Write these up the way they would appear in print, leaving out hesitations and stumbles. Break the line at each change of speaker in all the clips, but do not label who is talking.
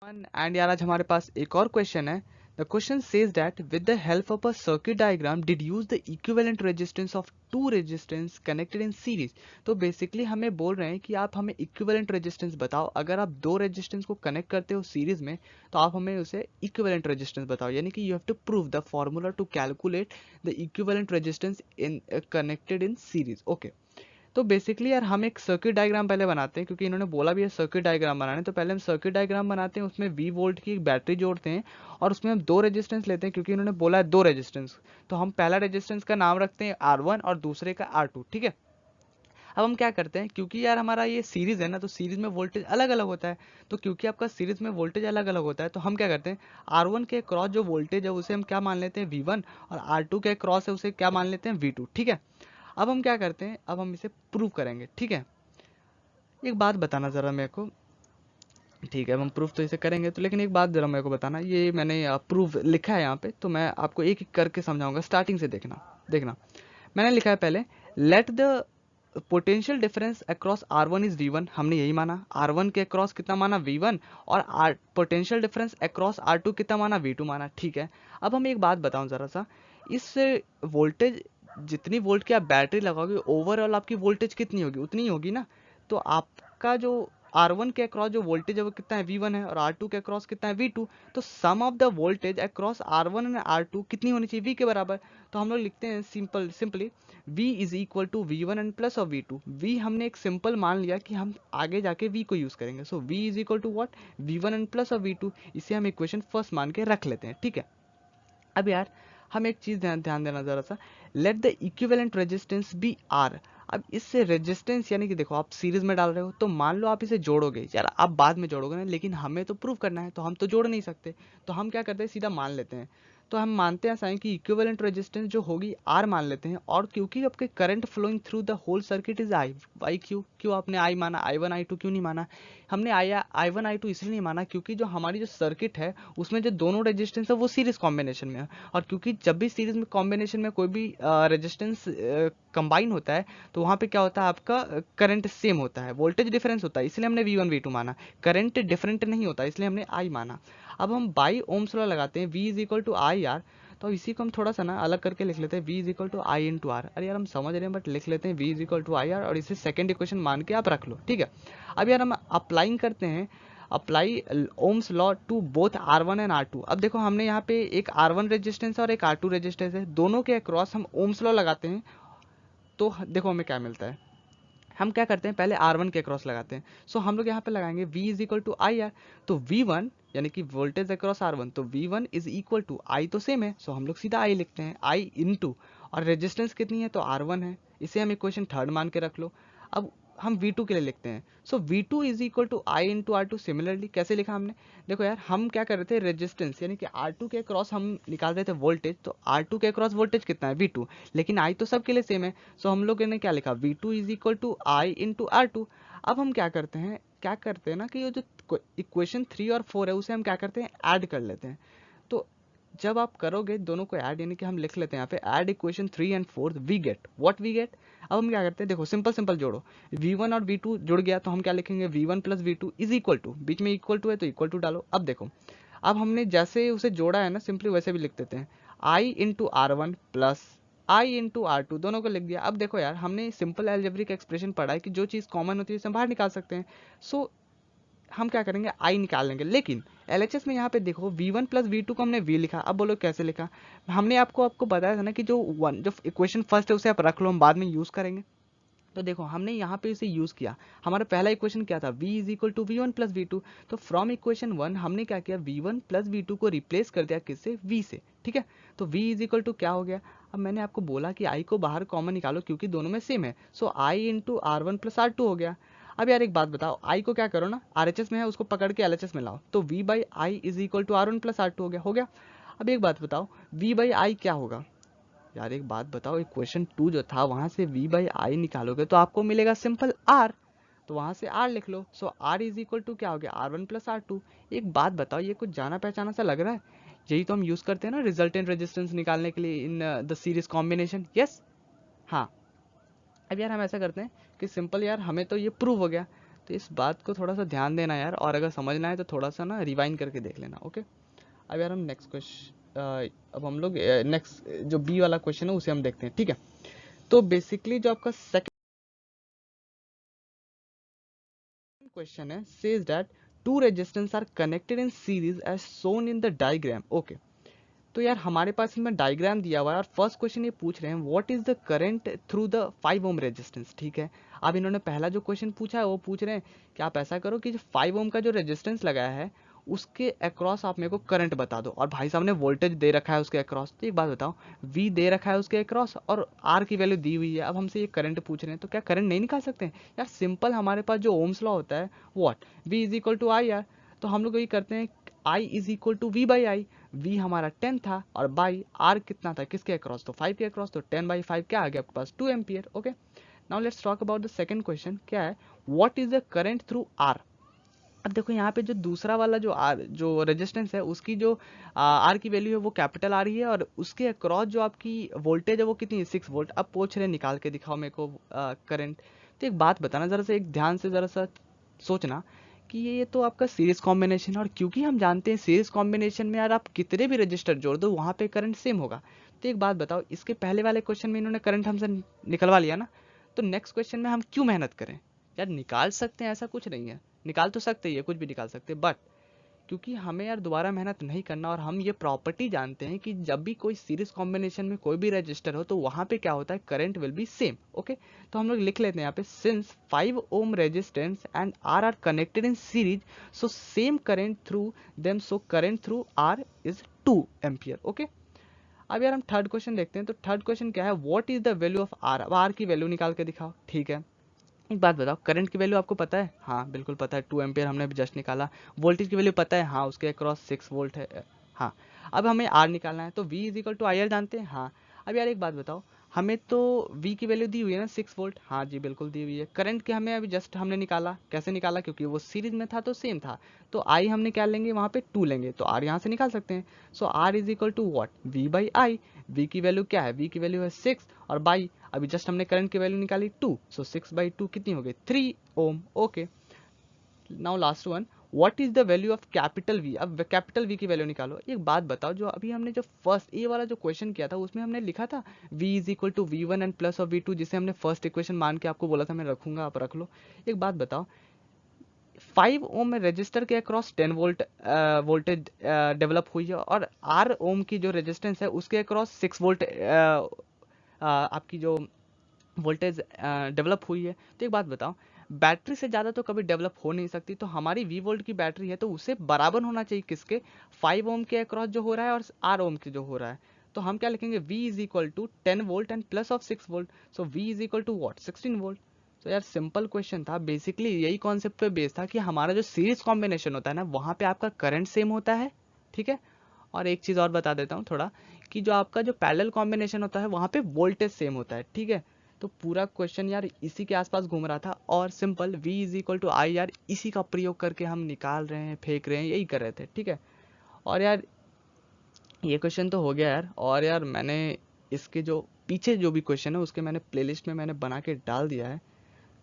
And यार आज हमारे पास एक और क्वेश्चन है। The question says that with the help of a circuit diagram deduce the equivalent resistance of two resistance connected in series. तो basically हमें बोल रहे हैं कि आप हमें इक्विवेलेंट रेजिस्टेंस बताओ। अगर आप दो रेजिस्टेंस को कनेक्ट करते हो सीरीज में तो आप हमें उसे इक्विवेलेंट रेजिस्टेंस बताओ, यानी कि you have to prove the formula to calculate the equivalent resistance in connected in series. Okay, तो बेसिकली यार हम एक सर्किट डायग्राम पहले बनाते हैं, क्योंकि इन्होंने बोला भी है सर्किट डायग्राम बनाने। तो पहले हम सर्किट डायग्राम बनाते हैं, उसमें V वोल्ट की एक बैटरी जोड़ते हैं और उसमें हम दो रेजिस्टेंस लेते हैं, क्योंकि इन्होंने बोला है दो रेजिस्टेंस। तो हम पहला रेजिस्टेंस का नाम रखते हैं R1 और दूसरे का R2। ठीक है, अब हम क्या करते हैं, क्योंकि यार हमारा ये सीरीज है ना, तो सीरीज में वोल्टेज अलग अलग होता है। तो क्योंकि आपका सीरीज में वोल्टेज अलग अलग होता है, तो हम क्या करते हैं, R1 के क्रॉस जो वोल्टेज है उसे हम क्या मान लेते हैं V1, और R2 के क्रॉस है उसे क्या मान लेते हैं V2। ठीक है, अब हम क्या करते हैं, अब हम इसे प्रूव करेंगे। ठीक है, एक बात बताना ज़रा मेरे को। ठीक है, अब हम प्रूफ तो इसे करेंगे, तो लेकिन एक बात ज़रा मेरे को बताना, ये मैंने प्रूफ लिखा है यहाँ पे, तो मैं आपको एक एक करके समझाऊंगा। स्टार्टिंग से देखना देखना मैंने लिखा है पहले, let the potential difference across R1 is V1। हमने यही माना, R1 के अक्रॉस कितना माना V1, और पोटेंशियल डिफरेंस अक्रॉस R2 कितना माना V2 माना। ठीक है, अब हम एक बात बताऊं ज़रा सा, इस वोल्टेज जितनी वोल्ट की आप बैटरी लगाओगे ओवरऑल आपकी वोल्टेज कितनी होगी, उतनी ही होगी ना। तो आपका जो R1 के अक्रॉस जो वोल्टेज है वो कितना है V1 है, और R2 के अक्रॉस कितना है V2। तो sum of the voltage across R1 and R2 कितनी होनी चाहिए, V के बराबर। तो हम लोग लिखते हैं simply V is equal to V1 and plus of V2। V हमने एक सिंपल मान लिया कि हम आगे जाके V को यूज करेंगे। So V is equal to what, V1 and plus of V2। इसे हम इक्वेशन फर्स्ट मान के रख लेते हैं। ठीक है, अब यार हम एक चीज ध्यान देना जरा सा, let the equivalent resistance be R. अब इससे रेजिस्टेंस यानी कि देखो आप सीरीज में डाल रहे हो, तो मान लो आप इसे जोड़ोगे, यार आप बाद में जोड़ोगे ना, लेकिन हमें तो प्रूव करना है, तो हम तो जोड़ नहीं सकते। तो हम क्या करते हैं, सीधा मान लेते हैं। तो हम मानते हैं ऐसा है कि इक्विवेलेंट रेजिस्टेंस जो होगी आर मान लेते हैं, और क्योंकि आपके current flowing through the whole circuit is I क्यों आपने आई माना, I1 I2 क्यों नहीं माना। हमने I1 I2 इसलिए नहीं माना क्योंकि जो हमारी जो सर्किट है उसमें जो दोनों रेजिस्टेंस है वो सीरीज कॉम्बिनेशन में है। और क्योंकि जब भी सीरीज में कॉम्बिनेशन में कोई भी रेजिस्टेंस कंबाइन होता है, तो वहाँ पे क्या होता है, आपका करंट सेम होता है, वोल्टेज डिफरेंस होता है, इसलिए हमने V1 V2 माना। करंट डिफरेंट नहीं होता, इसलिए हमने I माना। अब हम बाई ओम्स लॉ लगाते हैं, V is equal to I R. तो इसी को हम थोड़ा सा ना अलग करके लिख लेते हैं, V is equal to I into R. अरे यार हम समझ रहे हैं बट लिख लेते हैं V is equal to I R, और इसे सेकेंड इक्वेशन मान के आप रख लो। ठीक है, अब यार हम अप्लाइंग करते हैं, apply Ohm's law to both R1 and R2। अब देखो हमने यहाँ पे एक R1 रेजिस्टेंस और एक R2 रेजिस्टेंस है, दोनों के अक्रॉस हम ओम्स लॉ लगाते हैं। तो देखो हमें क्या मिलता है, हम क्या करते हैं, पहले R1 के अक्रॉस लगाते हैं। सो हम लोग यहाँ पे लगाएंगे V is equal to I R. तो V1 यानी कि वोल्टेज अक्रॉस R1, तो V1 is equal to I तो सेम है, सो हम लोग सीधा I लिखते हैं, I इंटू, और रेजिस्टेंस कितनी है, तो R1 है, इसे हम इक्वेशन थर्ड मान के रख लो। अब हम V2 के लिए लिखते हैं, so V2 is equal to I into R2। Similarly कैसे लिखा हमने, देखो यार हम क्या कर रहे थे, रेजिस्टेंस यानी कि R2 के क्रॉस हम निकाल रहे थे वोल्टेज, तो R2 के क्रॉस वोल्टेज कितना है V2, लेकिन I तो सबके लिए सेम है। सो हम लोग ने क्या लिखा, V2 is equal to I into R2। अब हम क्या करते हैं ना कि ये जो इक्वेशन 3 और 4 है उसे हम क्या करते हैं, ऐड कर लेते हैं। तो जब आप करोगे दोनों को ऐड, यानी कि हम लिख लेते हैं यहाँ पे add equation 3 and 4, we get what we get. अब हम क्या करते हैं, देखो सिंपल जोड़ो, V1 और V2 जुड़ गया, तो हम क्या लिखेंगे, V1 plus V2 is equal to, बीच में इक्वल टू है तो इक्वल टू डालो। अब देखो, अब हमने जैसे उसे जोड़ा है ना, सिंपली वैसे भी लिख देते हैं, I into R1 plus I into R2, दोनों को लिख दिया। अब देखो यार हमने सिंपल एल्जेब्रिक एक्सप्रेशन पढ़ा है कि जो चीज़ कॉमन होती है उसे हम बाहर निकाल सकते हैं। सो हम क्या करेंगे, आई निकाल लेंगे। लेकिन एलएचएस में यहाँ पे देखो V1 प्लस V2 को हमने V लिखा। अब बोलो कैसे लिखा, हमने आपको बताया था ना कि जो इक्वेशन फर्स्ट है उसे आप रख लो, हम बाद में यूज करेंगे। तो देखो हमने यहाँ पे इसे यूज किया, हमारा पहला इक्वेशन क्या था, V is equal to V1 plus V2। तो फ्रॉम इक्वेशन 1 हमने क्या किया, V1 प्लस V2 को रिप्लेस कर दिया किससे, V से। ठीक है, तो V इज इक्वल टू क्या हो गया, अब मैंने आपको बोला कि I को बाहर कॉमन निकालो क्योंकि दोनों में सेम है, सो I into R1 plus R2 हो गया। अब यार एक बात बताओ, I को क्या करो ना, RHS में है उसको पकड़ के LHS में लाओ, तो V by I is equal to R1 plus R2 हो गया। अब एक बात बताओ, V बाई आई क्या होगा, यार एक बात बताओ, इक्वेशन 2 जो था वहां से V बाई आई निकालोगे तो आपको मिलेगा सिंपल R, तो वहां से R लिख लो। सो R इज इक्वल टू क्या हो गया, R1 प्लस R2। एक बात बताओ, ये कुछ जाना पहचाना सा लग रहा है, यही तो हम यूज करते हैं ना रिजल्टेंट रेजिस्टेंस निकालने के लिए in the series combination. Yes, हाँ। अब यार हम ऐसा करते हैं कि सिंपल यार हमें तो ये प्रूव हो गया, तो इस बात को थोड़ा सा ध्यान देना यार, और अगर समझना है तो थोड़ा सा ना रिवाइंड करके देख लेना। ओके, अब यार हम नेक्स्ट क्वेश्चन, अब हम लोग नेक्स्ट जो बी वाला क्वेश्चन है उसे हम देखते हैं, ठीक है। तो बेसिकली जो आपका सेकंड क्वेश्चन है, says that two resistance are connected in series as shown in the diagram. Okay, तो यार हमारे पास इसमें डायग्राम दिया हुआ है और फर्स्ट क्वेश्चन ये पूछ रहे हैं what is the current through the 5 ohm resistance, ठीक है। अब इन्होंने पहला जो क्वेश्चन पूछा है वो पूछ रहे हैं कि आप ऐसा करो कि जो 5 ओम का जो रेजिस्टेंस लगाया है उसके अक्रॉस आप मेरे को करंट बता दो, और भाई साहब ने वोल्टेज दे रखा है उसके अक्रॉस। तो एक बात बताओ, वी दे रखा है उसके अक्रॉस और आर की वैल्यू दी हुई है, अब हमसे ये करंट पूछ रहे हैं, तो क्या करंट नहीं निकाल सकते हैं यार? सिंपल, हमारे पास जो ओम्स लॉ होता है what, V is equal to I R, तो हम लोग यही करते हैं I is equal to V by I. V हमारा 10 था और बाई आर कितना था, किसके अक्रॉस, तो 5 के अक्रॉस, तो 10/5 क्या आ गया आपके पास, 2 ampere. Okay, now let's talk about the second question, क्या है, what is the current through R. अब देखो यहाँ पे जो दूसरा वाला जो आर जो रेजिस्टेंस है उसकी जो आर की वैल्यू है वो कैपिटल आ रही है, और उसके अक्रॉस जो आपकी वोल्टेज है वो कितनी है, 6 वोल्ट। अब पूछ रहे निकाल के दिखाओ मेरे को करंट। तो एक बात बताना जरा सा, एक ध्यान से जरा सा सोचना कि ये तो आपका सीरीज कॉम्बिनेशन है, और क्योंकि हम जानते हैं सीरीज कॉम्बिनेशन में यार आप कितने भी रजिस्टर जोड़ दो वहाँ पे करंट सेम होगा। तो एक बात बताओ, इसके पहले वाले क्वेश्चन में इन्होंने करंट हमसे निकलवा लिया ना, तो नेक्स्ट क्वेश्चन में हम क्यों मेहनत करें यार? निकाल सकते हैं, ऐसा कुछ नहीं है, निकाल तो सकते ही है, कुछ भी निकाल सकते हैं, बट क्योंकि हमें यार दोबारा मेहनत नहीं करना, और हम ये प्रॉपर्टी जानते हैं कि जब भी कोई सीरीज कॉम्बिनेशन में कोई भी रजिस्टर हो तो वहां पे क्या होता है, current will be same. Okay, तो हम लोग लिख लेते हैं यहाँ पे, since 5 ohm resistance and R are connected in series, so same current through them, so current through R is 2 ampere. Okay, अब यार हम थर्ड क्वेश्चन देखते हैं। तो थर्ड क्वेश्चन क्या है, what is the value of R. अब R की वैल्यू निकाल के दिखाओ, ठीक है। एक बात बताओ, करंट की वैल्यू आपको पता है? हाँ बिल्कुल पता है, 2 एम्पियर हमने अभी जस्ट निकाला। वोल्टेज की वैल्यू पता है? हाँ, उसके अक्रॉस 6 वोल्ट है। हाँ, अब हमें आर निकालना है, तो V is equal to I R जानते हैं। हाँ, अब यार एक बात बताओ, हमें तो वी की वैल्यू दी हुई है ना 6 वोल्ट, हाँ जी बिल्कुल दी हुई है। करंट की हमें अभी जस्ट हमने निकाला, कैसे निकाला, क्योंकि वो सीरीज में था तो सेम था, तो आई हमने क्या लेंगे वहाँ पे 2 लेंगे, तो आर यहाँ से निकाल सकते हैं। So R is equal to what, V by I. V की वैल्यू क्या है, वी की वैल्यू है 6, और बाई अभी जस्ट हमने करंट की वैल्यू निकाली 2, सो 6/2 कितनी हो गई, 3 ohm. Okay, now last one, what is the value of capital V. अब कैपिटल वी की वैल्यू निकालो। एक बात बताओ, जो अभी हमने जो फर्स्ट ए वाला जो क्वेश्चन किया था उसमें हमने लिखा था v is equal to v1 and plus of v2, जिसे हमने फर्स्ट इक्वेशन मान के आपको बोला था मैं रखूंगा, आप रख लो। एक बात बताओ, 5 ओम में रजिस्टर के अक्रॉस 10 वोल्ट वोल्टेज डेवलप हुई है, और आर ओम की जो रेजिस्टेंस है उसके अक्रॉस 6 वोल्ट आपकी जो वोल्टेज डेवलप हुई है। तो एक बात बताओ, बैटरी से ज़्यादा तो कभी डेवलप हो नहीं सकती, तो हमारी वी वोल्ट की बैटरी है तो उसे बराबर होना चाहिए किसके, 5 ओम के अक्रॉस जो हो रहा है और आर ओम के जो हो रहा है। तो हम क्या लिखेंगे, v is equal to 10 volt and plus of 6 volt, so v is equal to what, 16 volt. तो यार सिंपल क्वेश्चन था, बेसिकली यही कॉन्सेप्ट पे बेस था कि हमारा जो सीरीज कॉम्बिनेशन होता है ना वहाँ पे आपका करंट सेम होता है, ठीक है। और एक चीज़ और बता देता हूँ थोड़ा, कि जो आपका जो पैरेलल कॉम्बिनेशन होता है वहाँ पे वोल्टेज सेम होता है, ठीक है। तो पूरा क्वेश्चन यार इसी के आसपास घूम रहा था, और simple v is equal to I यार इसी का प्रयोग करके हम निकाल रहे हैं, फेंक रहे हैं, यही कर रहे थे, ठीक है। और यार ये क्वेश्चन तो हो गया यार, और यार मैंने इसके जो पीछे जो भी क्वेश्चन है उसके मैंने प्लेलिस्ट में मैंने बना के डाल दिया है,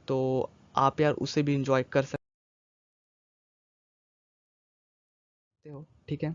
तो आप यार उसे भी इंजॉय कर सकते हो, ठीक है।